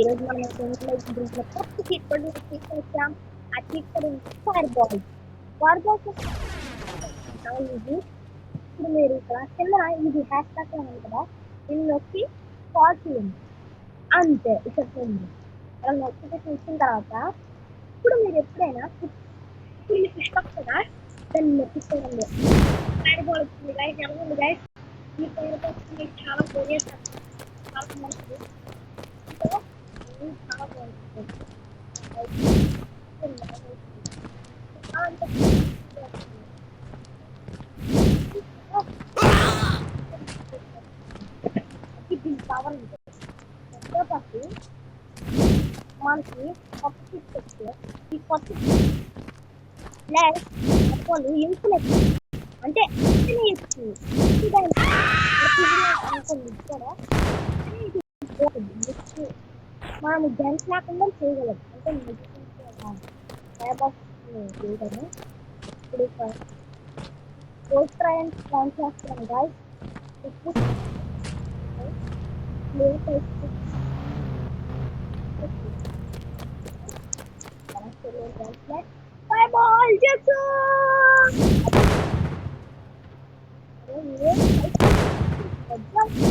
ఈరోజు మనం దీంట్లో కొత్త చీట్ కోడ్ తీసుకొచ్చాం. ఆ cheat code fire ball. Fire ball చాలా ఈజీ. ఇప్పుడు మీరు ఇక్కడ కింద ఇది హ్యాష్ ట్యాగ్ ఉంది కదా, దీన్ని నొక్కి కాల్ చేయండి. అంతే, ఇక్కడ చూడండి. అలా నోటిఫికేషన్ ఇచ్చిన తర్వాత ఇప్పుడు మీరు ఎప్పుడైనా ఇప్పుడు మీకు ఇష్టం కదా, దాన్ని నొక్కిపోయింది. ఫైర్ బాల్ వచ్చింది గైస్, ఎలా ఉంది గైస్? ఈ ఫైర్ బాల్ మీకు చాలా కొనేస్తాను, చాలా మంచిది. సో ఇది చాలా బాగుంటుంది. దీని పవర్ ఉంటుంది. ఎంతో పాటు మనకి కొత్త చిప్స్ వస్తే ఈ కొత్త ప్లస్ వాళ్ళు ఇన్ఫ్లెక్ట్ అంటే ఇచ్చు అనుకోండి కూడా మనం జెంట్స్ లేకుండా చేయగలం. అంటే చేయగలం. ఇప్పుడు పోస్ట్ ఆన్ చేస్తున్నాం guys. Fireball, Jackson! Bye bye.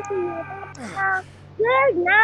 See you later. Good night.